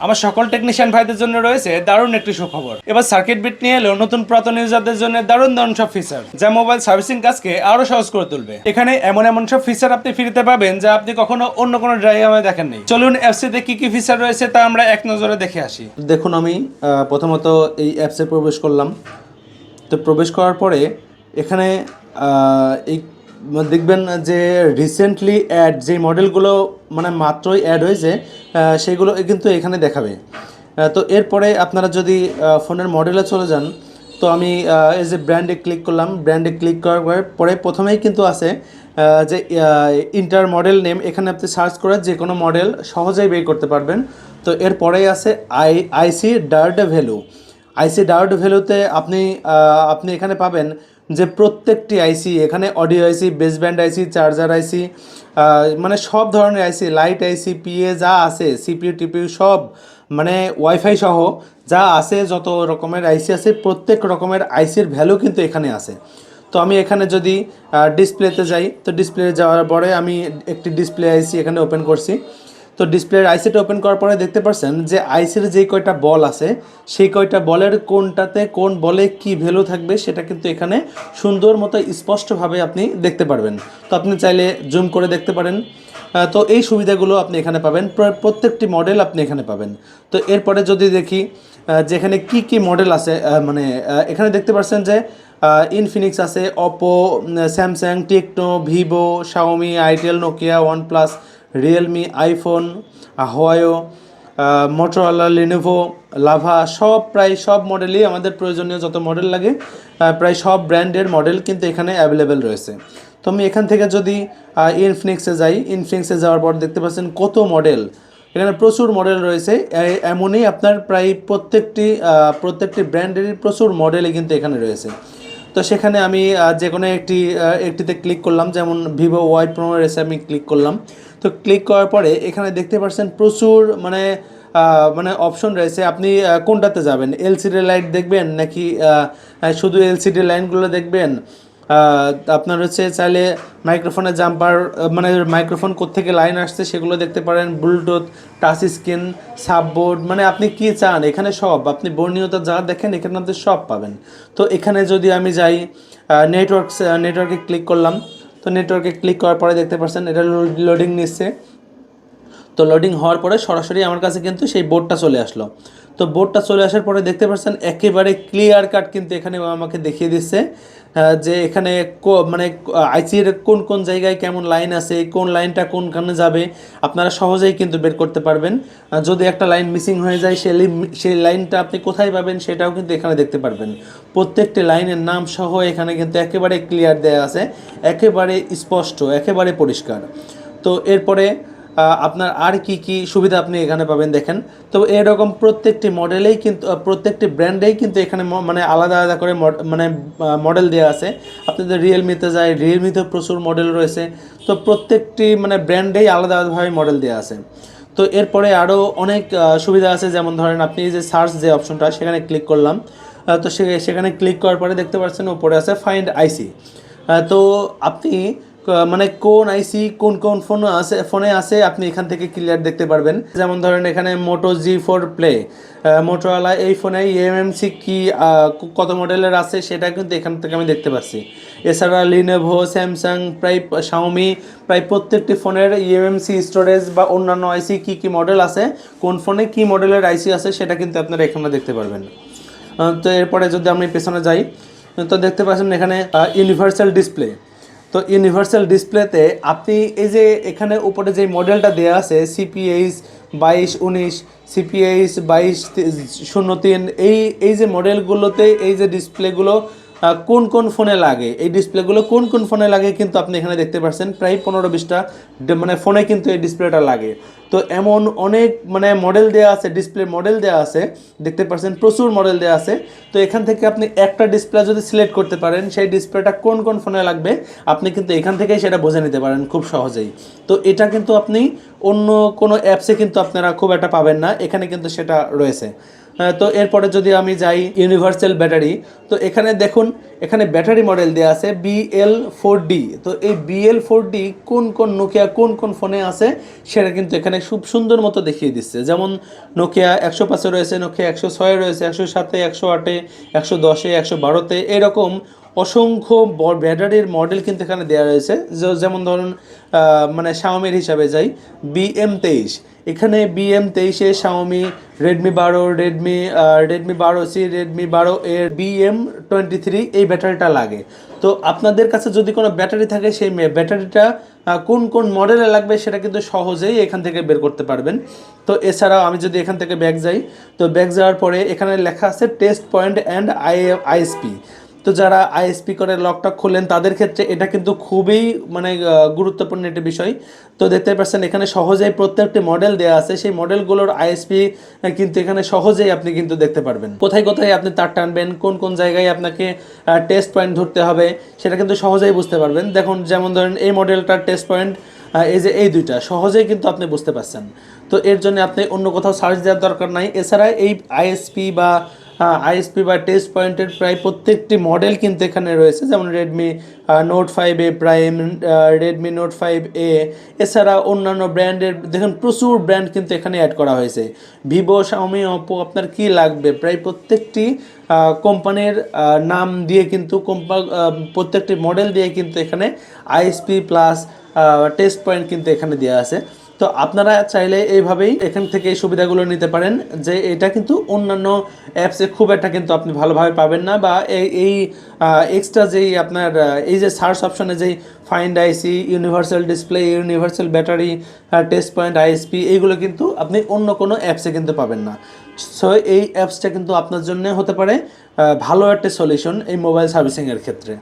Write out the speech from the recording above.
আমার সকল টেকনিশিয়ান ভাইদের জন্য রয়েছে দারুণ একটি সুখবর। এবার সার্কিট বিট নিয়ে এলো নতুন পুরাতন ইউজারদের জন্য দারুণ দারুণ সব ফিচার, যা মোবাইল সার্ভিসিং কাজকে আরো সহজ করে তুলবে। এখানে এমন এমন সব ফিচার আপনি ফ্রিতে পাবেন যা আপনি কখনো অন্য কোনো ড্রাইভে দেখেননি। চলুন অ্যাপসটিতে কি কি ফিচার রয়েছে তা আমরা এক নজরে দেখে আসি। দেখুন, আমি প্রথমত এই অ্যাপসে প্রবেশ করলাম। তো প্রবেশ করার পরে এখানে এই দেখবেন যে রিসেন্টলি অ্যাড যে মডেলগুলো মানে মাত্রই অ্যাড হয়েছে সেইগুলো কিন্তু এখানে দেখাবে। তো এরপরে আপনারা যদি ফোনের মডেলে চলে যান, তো আমি এই যে ব্র্যান্ডে ক্লিক করলাম। ব্র্যান্ডে ক্লিক করার পরে প্রথমেই কিন্তু আছে যে ইন্টার মডেল নেম। এখানে আপনি সার্চ করে যে কোনো মডেল সহজেই বের করতে পারবেন। তো এরপরেই আছে আইসি ডার্ট ভ্যালু। আইসি ডার্ট ভ্যালুতে আপনি এখানে পাবেন যে প্রত্যেকটি আইসি, এখানে অডিও আইসি, বেসব্যান্ড আইসি, চার্জার আইসি, মানে সব ধরনের আইসি, লাইট আইসি, পিএ যা আছে, সিপিইউ টিপিইউ সব, মানে ওয়াইফাই সহ যা আছে, যত রকমের আইসি আছে প্রত্যেক রকমের আইসির ভ্যালু কিন্তু এখানে আছে। তো আমি এখানে যদি ডিসপ্লেতে যাই, তো ডিসপ্লে যাওয়ার পরে আমি একটি ডিসপ্লে আইসি এখানে ওপেন করছি। তো ডিসপ্লের আইসিটা ওপেন করার পরে দেখতে পাচ্ছেন যে আইসির যেই কয়টা বল আছে সেই কয়টা বলের কোনটাতে কোন বলে কি ভ্যালু থাকবে সেটা কিন্তু এখানে সুন্দর মতো স্পষ্টভাবে আপনি দেখতে পারবেন। তো আপনি চাইলে জুম করে দেখতে পারেন। তো এই সুবিধাগুলো আপনি এখানে পাবেন, প্রত্যেকটি মডেল আপনি এখানে পাবেন। তো এরপরে যদি দেখি যেখানে কি কি মডেল আছে, মানে এখানে দেখতে পাচ্ছেন যে ইনফিনিক্স আছে, Oppo, Samsung, Tecno, Vivo, Xiaomi, itel, Nokia, OnePlus, realme, iPhone, Huawei, Motorola, Lenovo, Lava, প্রায় সব মডেলই আমাদের প্রয়োজনীয় যত মডেল লাগে প্রায় সব ব্র্যান্ডের মডেল কিন্তু এখানে অ্যাভেলেবেল রয়েছে। তো আমি এখান থেকে যদি ইনফিনিক্সে যাই, ইনফিনিক্সে যাওয়ার পর দেখতে পাচ্ছেন কত মডেল, এখানে প্রচুর মডেল রয়েছে। এমনই আপনার প্রায় প্রত্যেকটি ব্র্যান্ডেরই প্রচুর মডেলই কিন্তু এখানে রয়েছে। তো সেখানে আমি যে কোনো একটিতে ক্লিক করলাম, যেমন ভিভো Y15 আমি ক্লিক করলাম। তো ক্লিক করার পরে এখানে দেখতে পাচ্ছেন প্রচুর মানে অপশন রয়েছে। আপনি কোনটাতে যাবেন, এলসিডি লাইট দেখবেন নাকি শুধু এলসিডি লাইনগুলো দেখবেন? আপনার হচ্ছে চাইলে মাইক্রোফোনের জাম্পার, মানে মাইক্রোফোন কোত্থেকে লাইন আসছে সেগুলো দেখতে পারেন, ব্লুটুথ, টাচ স্ক্রিন, সাববোর্ড, মানে আপনি কি চান এখানে সব আপনি বর্ণীয়তা যা দেখেন এখানে আপনি সব পাবেন। তো এখানে যদি আমি যাই নেটওয়ার্কে ক্লিক করলাম। তো নেটওয়ার্কে ক্লিক করার পরে দেখতে পাচ্ছেন এটা লোডিং নিচ্ছে। তো লোডিং হওয়ার পরে সরাসরি আমার কাছে কিন্তু সেই বোর্ডটা চলে আসলো। তো বোর্ডটা চলে আসার পরে দেখতে পাচ্ছেন একেবারে ক্লিয়ার কাট কিন্তু এখানে আমাকে দেখিয়ে দিচ্ছে যে এখানে মানে আইসির কোন কোন জায়গায় কেমন লাইন আছে, কোন লাইনটা কোনখানে যাবে আপনারা সহজেই কিন্তু বের করতে পারবেন। যদি একটা লাইন মিসিং হয়ে যায় সেই লাইনটা আপনি কোথায় পাবেন সেটাও কিন্তু এখানে দেখতে পারবেন। প্রত্যেকটি লাইনের নাম সহ এখানে কিন্তু একেবারে ক্লিয়ার দেওয়া আছে, একেবারে স্পষ্ট, একেবারে পরিষ্কার। তো এরপরে আপনার আর কি কি সুবিধা আপনি এখানে পাবেন দেখেন। তো এরকম প্রত্যেকটি মডেলেই কিন্তু প্রত্যেকটি ব্র্যান্ডেই কিন্তু এখানে মানে আলাদা আলাদা করে মানে মডেল দেওয়া আছে। আপনি যদি রিয়েলমিতে যায়, রিয়েলমিতেও প্রচুর মডেল রয়েছে। তো প্রত্যেকটি মানে ব্র্যান্ডেই আলাদা আলাদাভাবে মডেল দেওয়া আছে। তো এরপরে আরও অনেক সুবিধা আছে, যেমন ধরেন আপনি যে সার্চ যে অপশনটা সেখানে ক্লিক করলাম। তো সেখানে ক্লিক করার পরে দেখতে পাচ্ছেন উপরে আছে ফাইন্ড আইসি। তো আপনি মানে কোন আইসি কোন কোন ফোনে আছে আপনি এখান থেকে ক্লিয়ার দেখতে পারবেন। যেমন ধরেন এখানে মোটো G4 প্লে, মোটোরোলা এই ফোনে এমএমসি কি কত মডেলের আছে সেটা কিন্তু এখান থেকে আমি দেখতে পাচ্ছি। এছাড়া লিনোভো, স্যামসাং, প্রায় শাওমি, প্রায় প্রত্যেকটি ফোনের ইএমএমসি স্টোরেজ বা অন্যান্য আইসি কি কি মডেল আছে, কোন ফোনে কি মডেলের আইসি আছে সেটা কিন্তু আপনারা এখানে দেখতে পারবেন। তো এরপরে যদি আমি পেছনে যাই, তো দেখতে পাচ্ছেন এখানে ইউনিভার্সাল ডিসপ্লে। তো ইউনিভার্সাল ডিসপ্লেতে আপনি এই যে এখানে উপরে যে মডেলটা দেওয়া আছে CPH 2219, CPH 2203, এই যে মডেলগুলোতে এই যে ডিসপ্লেগুলো কোন কোন ফোনে লাগে, এই ডিসপ্লেগুলো কোন কোন ফোনে লাগে কিন্তু আপনি এখানে দেখতে পাচ্ছেন প্রায় 15-20টা মানে ফোনে কিন্তু এই ডিসপ্লেটা লাগে। তো এমন অনেক মানে মডেল দেওয়া আছে, ডিসপ্লে মডেল দেওয়া আছে, দেখতে পাচ্ছেন প্রচুর মডেল দেওয়া আছে। তো এখান থেকে আপনি একটা ডিসপ্লে যদি সিলেক্ট করতে পারেন সেই ডিসপ্লেটা কোন কোন ফোনে লাগবে আপনি কিন্তু এখান থেকেই সেটা বুঝে নিতে পারেন খুব সহজেই। তো এটা কিন্তু আপনি অন্য কোনো অ্যাপসে কিন্তু আপনারা খুব একটা পাবেন না, এখানে কিন্তু সেটা রয়েছে। তো এরপরে যদি আমি যাই ইউনিভার্সাল ব্যাটারি, তো এখানে দেখুন এখানে ব্যাটারি মডেল দেওয়া আছে BL4D। তো এই BL4D কোন কোন নোকিয়া কোন কোন ফোনে আছে সেটা কিন্তু এখানে খুব সুন্দর মতো দেখিয়ে দিচ্ছে। যেমন নোকিয়া 105 রয়েছে, নোকিয়া 106 রয়েছে, 107, 108, 110, 112-তে এরকম অসংখ্য ব্যাটারির মডেল কিন্তু এখানে দেওয়া রয়েছে। যেমন ধরুন মানে শাওমির হিসাবে যাই, BM23, এখানে BM23-এ Xiaomi, Redmi 12, Redmi 12C, Redmi 12A, BM23 এই ব্যাটারিটা লাগে। তো আপনাদের কাছে যদি কোনো ব্যাটারি থাকে সেই ব্যাটারিটা কোন কোন মডেলে লাগবে সেটা কিন্তু সহজেই এখান থেকে বের করতে পারবেন। তো এছাড়াও আমি যদি এখান থেকে ব্যাক যাই, তো ব্যাক যাওয়ার পরে এখানে লেখা আছে টেস্ট পয়েন্ট অ্যান্ড ISP। তো যারা ISP করে লকটা খোলেন তাদের ক্ষেত্রে এটা কিন্তু খুবই মানে গুরুত্বপূর্ণ একটি বিষয়। তো দেখতে পাচ্ছেন এখানে সহজেই প্রত্যেকটি মডেল দেওয়া আছে, সেই মডেলগুলোর ISP কিন্তু এখানে সহজেই আপনি কিন্তু দেখতে পারবেন। কোথায় কোথায় আপনি তার টানবেন, কোন কোন জায়গায় আপনাকে টেস্ট পয়েন্ট ধরতে হবে সেটা কিন্তু সহজেই বুঝতে পারবেন। দেখুন যেমন ধরেন এই মডেলটার টেস্ট পয়েন্ট এই যে এই দুইটা সহজেই কিন্তু আপনি বুঝতে পারছেন। তো এর জন্য আপনি অন্য কোথাও সার্চ দেওয়ার দরকার নাই। এছাড়া এই ISP বা টেস্ট পয়েন্টের প্রায় প্রত্যেকটি মডেল কিন্তু এখানে রয়েছে, যেমন Redmi note 5A prime, Redmi note 5A, এছাড়া অন্যান্য ব্র্যান্ডের দেখুন প্রচুর ব্র্যান্ড কিন্তু এখানে অ্যাড করা হয়েছে। ভিভো, শাওমি, ওপো, আপনার কি লাগবে প্রায় প্রত্যেকটি কোম্পানির নাম দিয়ে কিন্তু প্রত্যেকটি মডেল দিয়ে কিন্তু এখানে ISP প্লাস টেস্ট পয়েন্ট কিন্তু এখানে দেওয়া আছে। তো আপনারা চাইলে এইভাবেই এখান থেকে এই সুবিধাগুলো নিতে পারেন, যে এটা কিন্তু অন্যান্য অ্যাপসে খুব একটা কিন্তু আপনি ভালোভাবে পাবেন না, বা এই এক্সট্রা যেই আপনার এই যে সার্চ অপশনে যেই find IC, universal display, universal battery, test point, ISP এইগুলো কিন্তু আপনি অন্য কোনো অ্যাপসে কিন্তু পাবেন না। সো এই অ্যাপসটা কিন্তু আপনার জন্য হতে পারে ভালো একটা সলিউশন এই মোবাইল সার্ভিসিংয়ের ক্ষেত্রে।